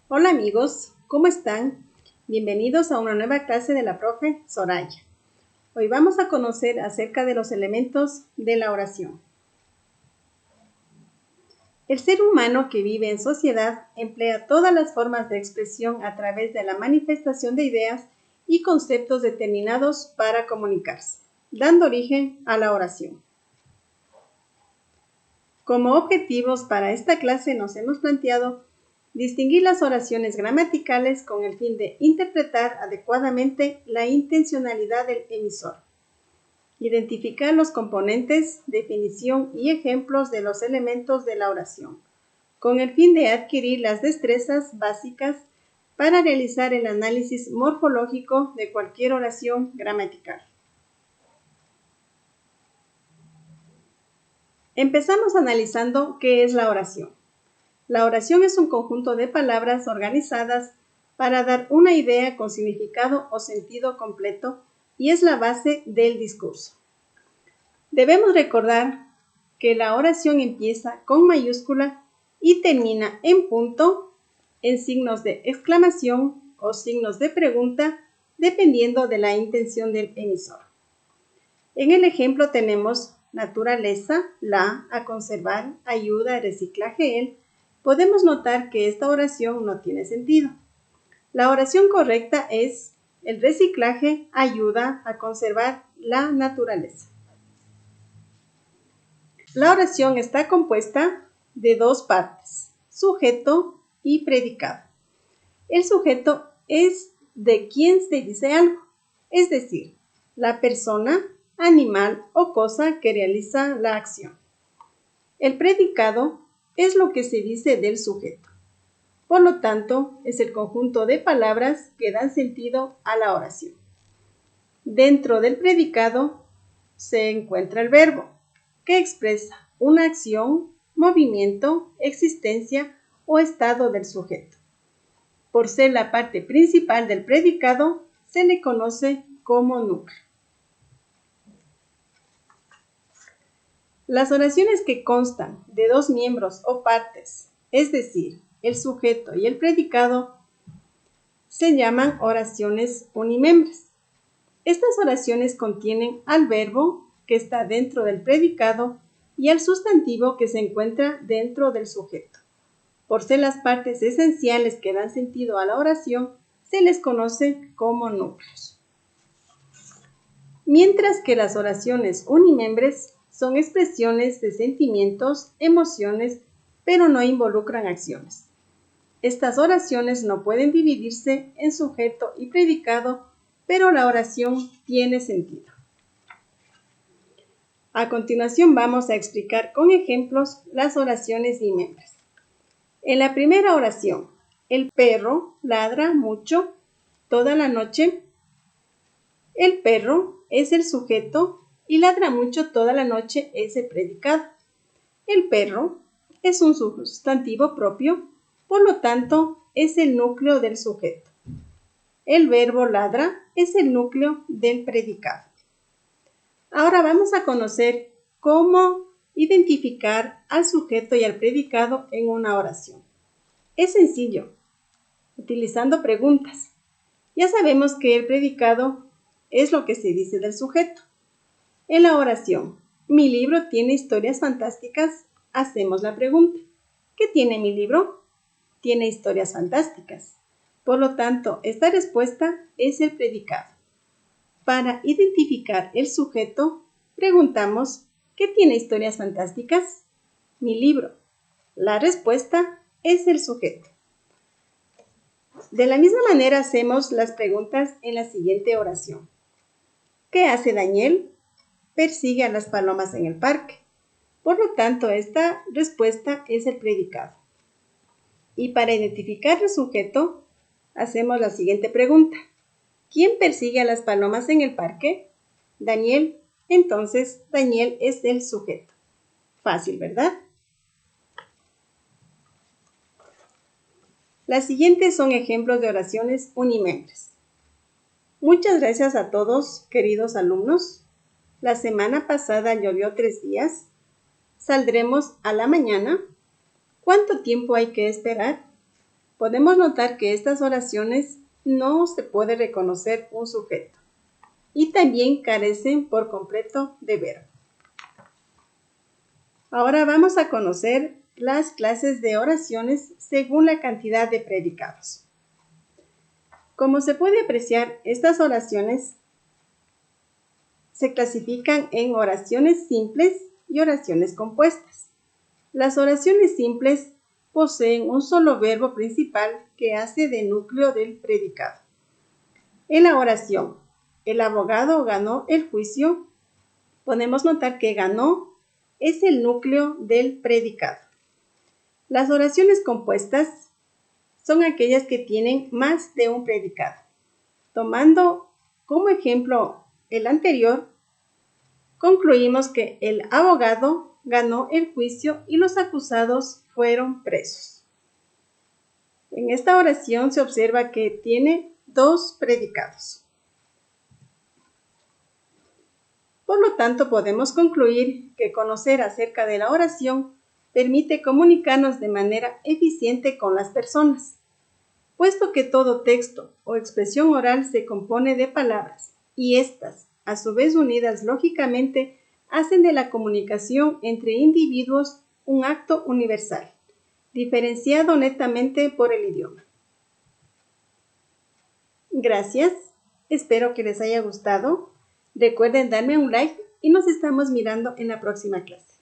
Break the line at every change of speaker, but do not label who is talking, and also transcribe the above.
Hola amigos, ¿cómo están? Bienvenidos a una nueva clase de la profe Soraya. Hoy vamos a conocer acerca de los elementos de la oración. El ser humano que vive en sociedad emplea todas las formas de expresión a través de la manifestación de ideas y conceptos determinados para comunicarse, dando origen a la oración. Como objetivos para esta clase nos hemos planteado distinguir las oraciones gramaticales con el fin de interpretar adecuadamente la intencionalidad del emisor. Identificar los componentes, definición y ejemplos de los elementos de la oración, con el fin de adquirir las destrezas básicas para realizar el análisis morfológico de cualquier oración gramatical. Empezamos analizando qué es la oración. La oración es un conjunto de palabras organizadas para dar una idea con significado o sentido completo y es la base del discurso. Debemos recordar que la oración empieza con mayúscula y termina en punto, en signos de exclamación o signos de pregunta, dependiendo de la intención del emisor. En el ejemplo tenemos naturaleza, la, a conservar, ayuda, reciclaje, el. Podemos notar que esta oración no tiene sentido. La oración correcta es: el reciclaje ayuda a conservar la naturaleza. La oración está compuesta de dos partes, sujeto y predicado. El sujeto es de quien se dice algo, es decir, la persona, animal o cosa que realiza la acción. El predicado es lo que se dice del sujeto. Por lo tanto, es el conjunto de palabras que dan sentido a la oración. Dentro del predicado se encuentra el verbo, que expresa una acción, movimiento, existencia o estado del sujeto. Por ser la parte principal del predicado, se le conoce como núcleo. Las oraciones que constan de dos miembros o partes, es decir, el sujeto y el predicado, se llaman oraciones unimembres. Estas oraciones contienen al verbo, que está dentro del predicado, y al sustantivo, que se encuentra dentro del sujeto. Por ser las partes esenciales que dan sentido a la oración, se les conoce como núcleos. Mientras que las oraciones unimembres son expresiones de sentimientos, emociones, pero no involucran acciones. Estas oraciones no pueden dividirse en sujeto y predicado, pero la oración tiene sentido. A continuación vamos a explicar con ejemplos las oraciones bimembres. En la primera oración, el perro ladra mucho toda la noche. El perro es el sujeto y ladra mucho toda la noche es el predicado. El perro es un sustantivo propio, por lo tanto es el núcleo del sujeto. El verbo ladra es el núcleo del predicado. Ahora vamos a conocer cómo identificar al sujeto y al predicado en una oración. Es sencillo, utilizando preguntas. Ya sabemos que el predicado es lo que se dice del sujeto. En la oración, mi libro tiene historias fantásticas, hacemos la pregunta: ¿qué tiene mi libro? Tiene historias fantásticas. Por lo tanto, esta respuesta es el predicado. Para identificar el sujeto, preguntamos: ¿qué tiene historias fantásticas? Mi libro. La respuesta es el sujeto. De la misma manera hacemos las preguntas en la siguiente oración. ¿Qué hace Daniel? Persigue a las palomas en el parque. Por lo tanto, esta respuesta es el predicado. Y para identificar el sujeto, hacemos la siguiente pregunta. ¿Quién persigue a las palomas en el parque? Daniel. Entonces, Daniel es el sujeto. Fácil, ¿verdad? Las siguientes son ejemplos de oraciones unimembres. Muchas gracias a todos, queridos alumnos. La semana pasada llovió 3 días. Saldremos a la mañana. ¿Cuánto tiempo hay que esperar? podemos notar que estas oraciones no se puede reconocer un sujeto y también carecen por completo de verbo. Ahora vamos a conocer las clases de oraciones según la cantidad de predicados. Como se puede apreciar, estas oraciones se clasifican en oraciones simples y oraciones compuestas. Las oraciones simples poseen un solo verbo principal que hace de núcleo del predicado. En la oración, el abogado ganó el juicio, podemos notar que ganó es el núcleo del predicado. Las oraciones compuestas son aquellas que tienen más de un predicado. Tomando como ejemplo el anterior, concluimos que el abogado ganó el juicio y los acusados fueron presos. En esta oración se observa que tiene dos predicados. Por lo tanto, podemos concluir que conocer acerca de la oración permite comunicarnos de manera eficiente con las personas, puesto que todo texto o expresión oral se compone de palabras y éstas, a su vez unidas lógicamente, hacen de la comunicación entre individuos un acto universal, diferenciado netamente por el idioma. Gracias, espero que les haya gustado. Recuerden darme un like y nos estamos mirando en la próxima clase.